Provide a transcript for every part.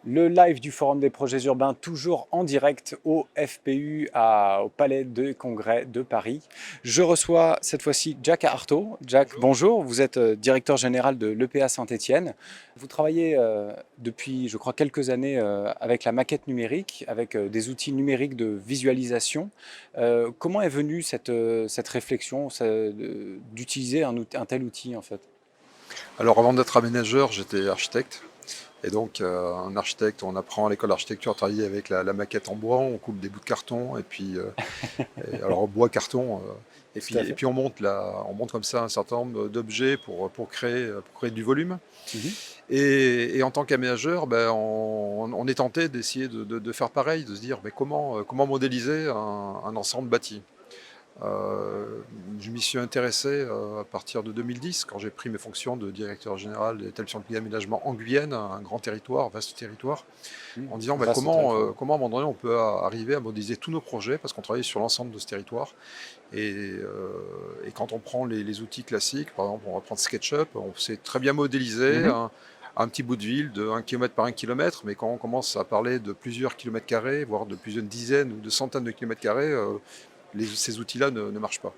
Le live du Forum des projets urbains, toujours en direct au FPU, au Palais de Congrès de Paris. Je reçois cette fois-ci Jack Artaud. Jack, Bonjour. bonjour. Vous êtes directeur général de l'EPA Saint-Étienne. Vous travaillez depuis, je crois, quelques années avec la maquette numérique, avec des outils numériques de visualisation. Comment est venue cette réflexion d'utiliser un tel outil en fait? Alors avant d'être aménageur, j'étais architecte. Et donc un architecte, on apprend à l'école d'architecture à travailler avec la maquette en bois, on coupe des bouts de carton, et puis alors bois, carton, Tout à et fait. puis on monte comme ça un certain nombre d'objets pour créer du volume. Mhm. Et en tant qu'aménageur, ben, on est tenté d'essayer de faire pareil, de se dire mais comment modéliser un ensemble bâti. Je m'y suis intéressé à partir de 2010, quand j'ai pris mes fonctions de directeur général de l'établissement de aménagement en Guyane, un grand territoire, vaste territoire, en disant bah, Vaste territoire. comment à un moment donné on peut arriver à modéliser tous nos projets, parce qu'on travaille sur l'ensemble de ce territoire. Et quand on prend les outils classiques, par exemple on va prendre SketchUp, on sait très bien modéliser Mhm. un petit bout de ville de 1 km par 1 km, mais quand on commence à parler de plusieurs kilomètres carrés, voire de plusieurs dizaines ou de centaines de kilomètres carrés, ces outils-là ne marchent pas.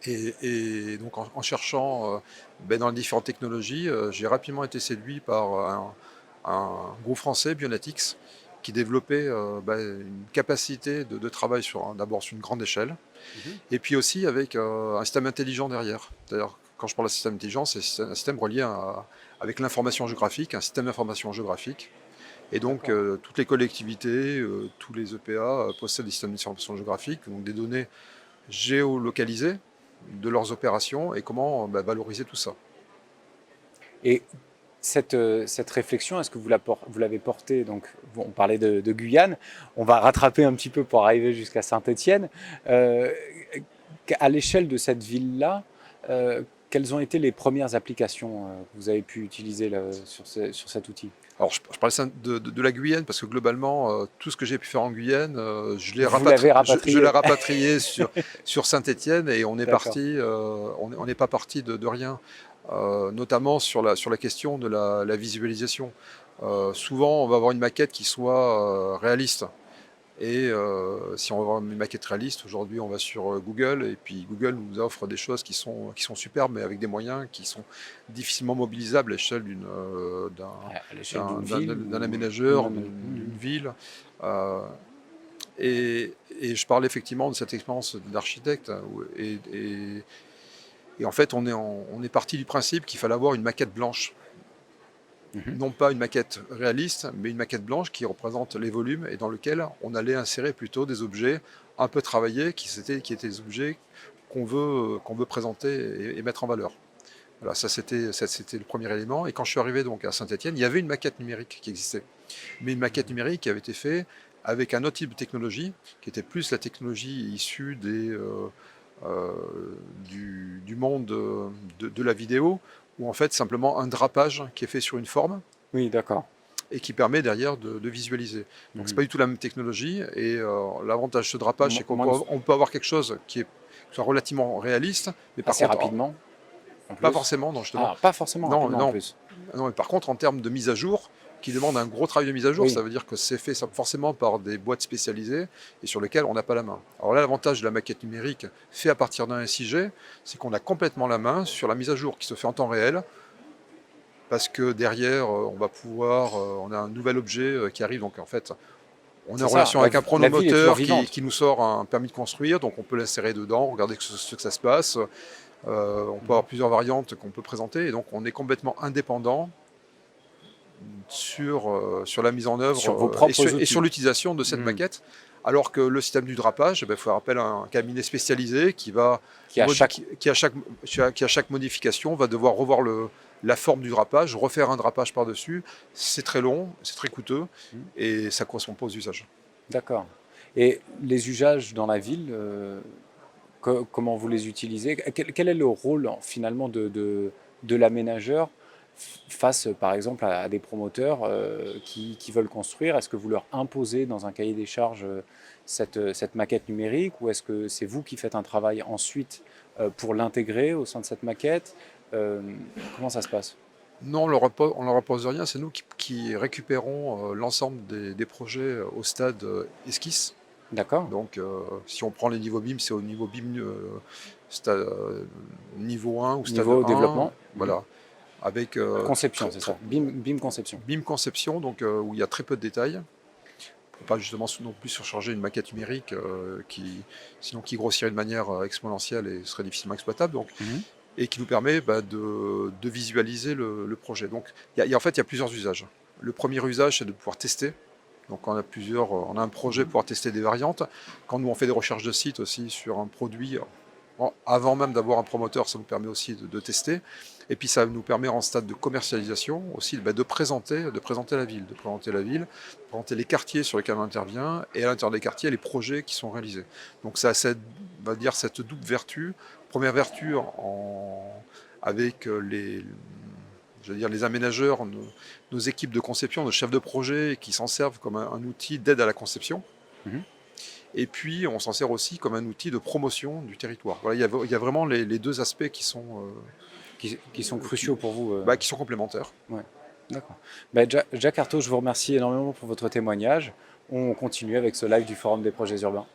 Et donc en cherchant ben, dans les différentes technologies, j'ai rapidement été séduit par un groupe français, Bionatics, qui développait ben, une capacité de travail d'abord sur une grande échelle, Mhm. et puis aussi avec un système intelligent derrière. D'ailleurs, quand je parle de système intelligent, c'est un système relié avec l'information géographique, un système d'information géographique. Et donc, D'accord. toutes les collectivités, tous les EPA possèdent des systèmes d'information géographique, donc des données géolocalisées de leurs opérations et comment bah, valoriser tout ça. Et cette réflexion, est-ce que vous l'avez portée, donc bon, on parlait de Guyane, on va rattraper un petit peu pour arriver jusqu'à Saint-Étienne. Euh, à l'échelle de cette ville-là, quelles ont été les premières applications que vous avez pu utiliser là, sur cet outil? Alors, je parlais de la Guyane parce que globalement, tout ce que j'ai pu faire en Guyane, Vous l'avez je l'ai rapatrié. rapatrié sur Saint-Étienne et on est D'accord. parti, on n'est pas parti de rien, notamment sur la question de la visualisation. Souvent, on va avoir une maquette qui soit réaliste. Et si on veut avoir une maquette réaliste, aujourd'hui on va sur Google, et puis Google nous offre des choses qui sont superbes, mais avec des moyens qui sont difficilement mobilisables à l'échelle À l'échelle d'une ville d'un ou aménageur, même. d'une ville. Euh, et je parle effectivement de cette expérience d'architecte, hein, et en fait on est parti du principe qu'il fallait avoir une maquette blanche, Mhm. non pas une maquette réaliste, mais une maquette blanche qui représente les volumes et dans lequel on allait insérer plutôt des objets un peu travaillés, qui étaient des objets qu'on veut présenter et mettre en valeur. Voilà, c'était le premier élément. Et quand je suis arrivé donc à Saint-Étienne, il y avait une maquette numérique qui existait, mais une maquette numérique qui avait été faite avec un autre type de technologie, qui était plus la technologie issue euh, du monde de la vidéo, où en fait simplement un drapage qui est fait sur une forme Oui, d'accord. et qui permet derrière de visualiser. Donc c'est Mhm. pas du tout la même technologie, et l'avantage de ce drapage, c'est Moins de- on peut avoir quelque chose qui soit relativement réaliste, mais par Assez contre rapidement, en pas plus. forcément, non justement, Ah, pas forcément non, rapidement en non, plus. non, mais par contre en termes de mise à jour, qui demande un gros travail de mise à jour, Oui, ça veut dire que c'est fait forcément par des boîtes spécialisées et sur lesquelles on n'a pas la main. Alors là, l'avantage de la maquette numérique fait à partir d'un SIG, c'est qu'on a complètement la main sur la mise à jour qui se fait en temps réel, parce que derrière, on va pouvoir, on a un nouvel objet qui arrive, donc en fait, on est en c'est ça. relation avec un La ville est toujours pronomoteur vivante. qui nous sort un permis de construire, donc on peut l'insérer dedans, regarder ce que ça se passe. On peut Mhm. avoir plusieurs variantes qu'on peut présenter, et donc on est complètement indépendant sur la mise en œuvre Sur vos propres et sur outils. l'utilisation de cette Mhm. maquette. Alors que le système du drapage, il faut faire appel à un cabinet spécialisé Qui à chaque. qui à chaque modification va devoir revoir la forme du drapage, refaire un drapage par-dessus. C'est très long, c'est très coûteux Mhm. et ça ne correspond pas aux usages. D'accord. Et les usages dans la ville, comment vous les utilisez? Quel est le rôle finalement de l'aménageur face, par exemple, à des promoteurs qui veulent construire? Est-ce que vous leur imposez dans un cahier des charges cette maquette numérique ou est-ce que c'est vous qui faites un travail ensuite pour l'intégrer au sein de cette maquette? Euh, Comment ça se passe? Non, on leur impose rien, c'est nous qui récupérons l'ensemble des projets au stade esquisse. D'accord. Donc, si on prend les niveaux BIM, c'est au niveau BIM niveau 1 ou stade Niveau 1, développement, voilà, avec conception, c'est ça. BIM conception. BIM conception, donc où il y a très peu de détails, pour pas justement non plus surcharger une maquette numérique sinon qui grossirait de manière exponentielle et serait difficilement exploitable. Donc, Mhm. et qui nous permet de visualiser le projet. Donc, en fait, il y a plusieurs usages. Le premier usage, c'est de pouvoir tester. Donc, on a un projet pour pouvoir tester des variantes. Quand nous, on fait des recherches de site aussi sur un produit, avant même d'avoir un promoteur, ça nous permet aussi de tester. Et puis, ça nous permet en stade de commercialisation aussi de présenter la ville, de présenter les quartiers sur lesquels on intervient et à l'intérieur des quartiers, les projets qui sont réalisés. Donc, ça a on va dire, cette double vertu. Première vertu avec les aménageurs, nos équipes de conception, nos chefs de projet qui s'en servent comme un outil d'aide à la conception. Mhm. Et puis on s'en sert aussi comme un outil de promotion du territoire. Voilà, il y a vraiment les deux aspects Qui sont cruciaux pour vous. qui sont complémentaires. Ouais. D'accord. Jacques Artaud, je vous remercie énormément pour votre témoignage. On continue avec ce live du Forum des projets urbains.